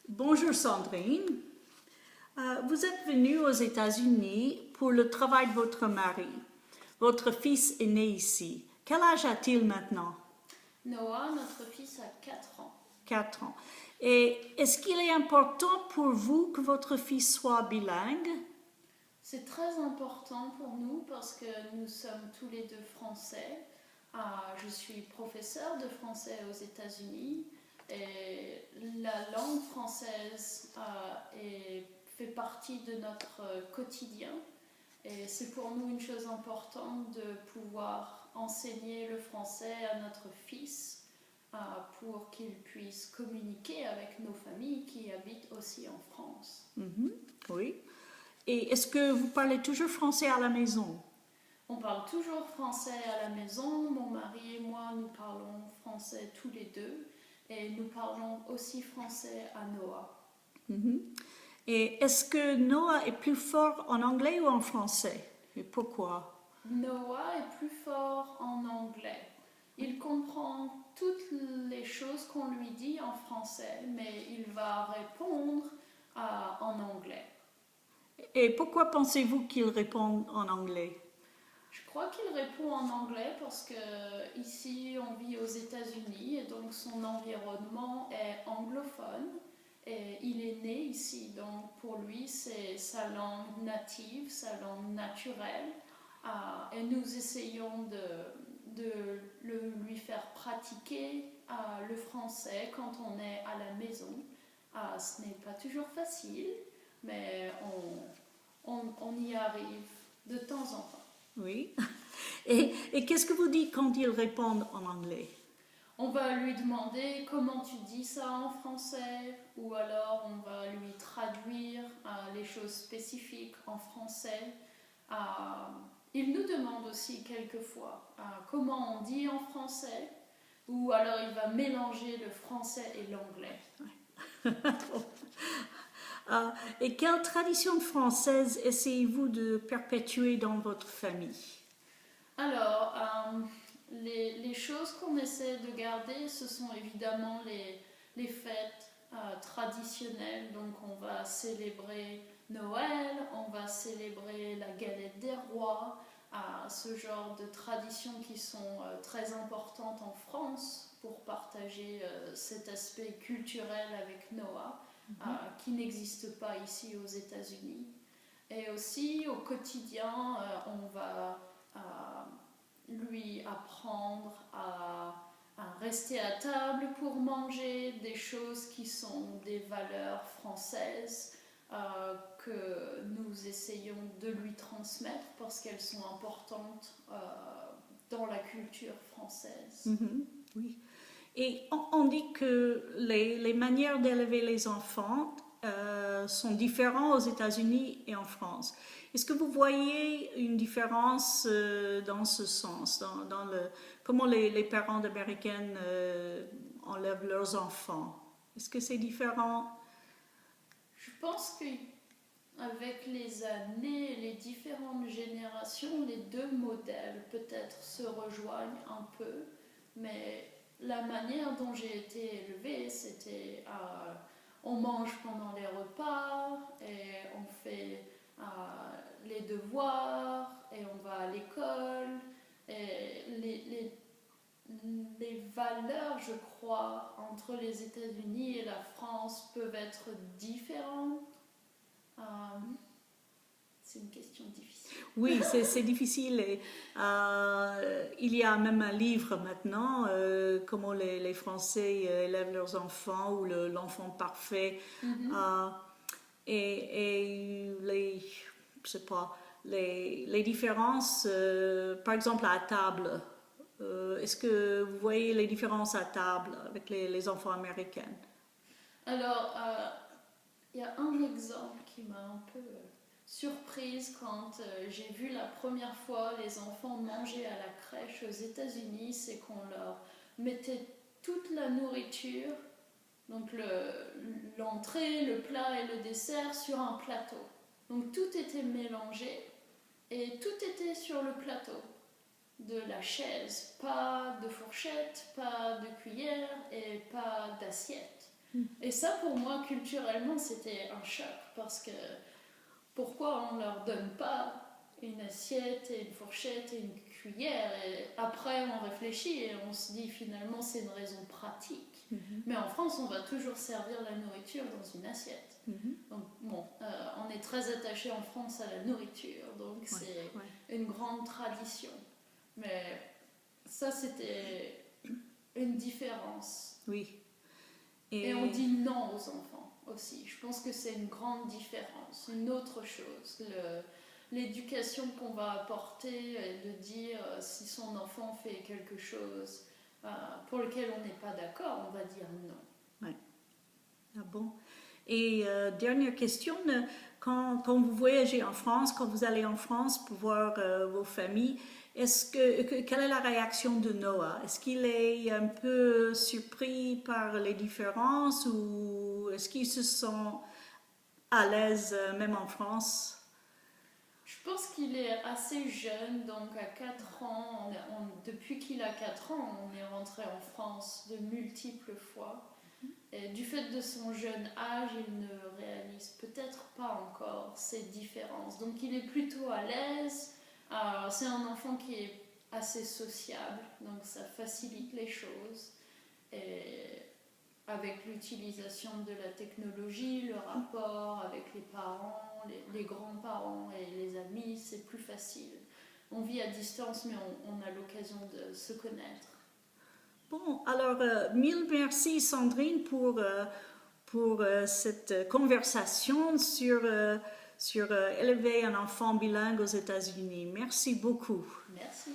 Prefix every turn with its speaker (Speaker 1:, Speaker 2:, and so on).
Speaker 1: Bonjour Sandrine. Vous êtes venue aux États-Unis pour le travail de votre mari. Votre fils est né ici. Quel âge a-t-il maintenant?
Speaker 2: Noah, notre fils, a 4 ans.
Speaker 1: 4 ans. Et est-ce qu'il est important pour vous que votre fils soit bilingue?
Speaker 2: C'est très important pour nous parce que nous sommes tous les deux français. Je suis professeure de français aux États-Unis et la langue française fait partie de notre quotidien. Et c'est pour nous une chose importante de pouvoir enseigner le français à notre fils pour qu'il puisse communiquer avec nos familles qui habitent aussi en France.
Speaker 1: Oui. Et est-ce que vous parlez toujours français à la maison?
Speaker 2: On parle toujours français à la maison. Mon mari et moi, nous parlons français tous les deux. Et nous parlons aussi français à Noah.
Speaker 1: Et est-ce que Noah est plus fort en anglais ou en français? Et pourquoi?
Speaker 2: Noah est plus fort en anglais. Il comprend toutes les choses qu'on lui dit en français, mais il va répondre en anglais.
Speaker 1: Et pourquoi pensez-vous qu'il répond en anglais?
Speaker 2: Je crois qu'il répond en anglais parce que ici on vit aux États-Unis et donc son environnement est anglophone et il est né ici, donc pour lui c'est sa langue native, sa langue naturelle. Et nous essayons de lui faire pratiquer le français quand on est à la maison. Ce n'est pas toujours facile, mais on y arrive de temps en temps.
Speaker 1: Oui. Et qu'est-ce que vous dites quand il répond en anglais?
Speaker 2: On va lui demander comment tu dis ça en français, ou alors on va lui traduire les choses spécifiques en français. Il nous demande aussi quelquefois comment on dit en français, ou alors il va mélanger le français et l'anglais.
Speaker 1: Et quelle tradition française essayez-vous de perpétuer dans votre famille?
Speaker 2: Alors, les choses qu'on essaie de garder, ce sont évidemment les fêtes traditionnelles. Donc on va célébrer Noël, on va célébrer la galette des rois, ce genre de traditions qui sont très importantes en France pour partager cet aspect culturel avec Noah, qui n'existe pas ici aux États-Unis. Et aussi au quotidien, on va lui apprendre à rester à table pour manger, des choses qui sont des valeurs françaises que nous essayons de lui transmettre parce qu'elles sont importantes dans la culture française.
Speaker 1: Oui. Et on dit que les manières d'élever les enfants sont différentes aux États-Unis et en France. Est-ce que vous voyez une différence dans ce sens, comment les parents américains enlèvent leurs enfants? Est-ce que c'est différent?
Speaker 2: Je pense qu'avec les années et les différentes générations, les deux modèles peut-être se rejoignent un peu, mais la manière dont j'ai été élevée, c'était on mange pendant les repas et on fait les devoirs et on va à l'école. Et les valeurs, je crois, entre les États-Unis et la France peuvent être différentes. C'est une question difficile.
Speaker 1: Oui, c'est difficile. Et, il y a même un livre maintenant, comment les Français élèvent leurs enfants ou l'enfant parfait. Et je sais pas, les différences, par exemple à table. Est-ce que vous voyez les différences à table avec les enfants américains?
Speaker 2: Alors, il y a un exemple qui m'a un peu surprise quand j'ai vu la première fois les enfants manger à la crèche aux États-Unis, c'est qu'on leur mettait toute la nourriture, donc l'entrée, le plat et le dessert sur un plateau. Donc tout était mélangé et tout était sur le plateau de la chaise, pas de fourchette, pas de cuillère et pas d'assiette. Et ça, pour moi, culturellement, c'était un choc parce que pourquoi on ne leur donne pas une assiette et une fourchette et une cuillère et après on réfléchit et on se dit finalement c'est une raison pratique. Mais en France, on va toujours servir la nourriture dans une assiette. Donc bon, on est très attaché en France à la nourriture, donc c'est une grande tradition. Mais ça, c'était une différence.
Speaker 1: Oui.
Speaker 2: Et on dit non aux enfants aussi. Je pense que c'est une grande différence, une autre chose. L'éducation qu'on va apporter et de dire si son enfant fait quelque chose pour lequel on n'est pas d'accord, on va dire non.
Speaker 1: Ouais. Ah bon? Et dernière question, quand vous voyagez en France, quand vous allez en France pour voir vos familles, quelle est la réaction de Noah? Est-ce qu'il est un peu surpris par les différences ou est-ce qu'il se sent à l'aise même en France?
Speaker 2: Je pense qu'il est assez jeune, donc à 4 ans, depuis qu'il a 4 ans, on est rentré en France de multiples fois. Et du fait de son jeune âge, il ne réalise peut-être pas encore ces différences. Donc il est plutôt à l'aise. C'est un enfant qui est assez sociable, donc ça facilite les choses. Et avec l'utilisation de la technologie, le rapport avec les parents, les grands-parents et les amis, c'est plus facile. On vit à distance, mais on a l'occasion de se connaître.
Speaker 1: Bon, alors, mille merci Sandrine pour cette conversation sur élever un enfant bilingue aux États-Unis. Merci beaucoup.
Speaker 2: Merci.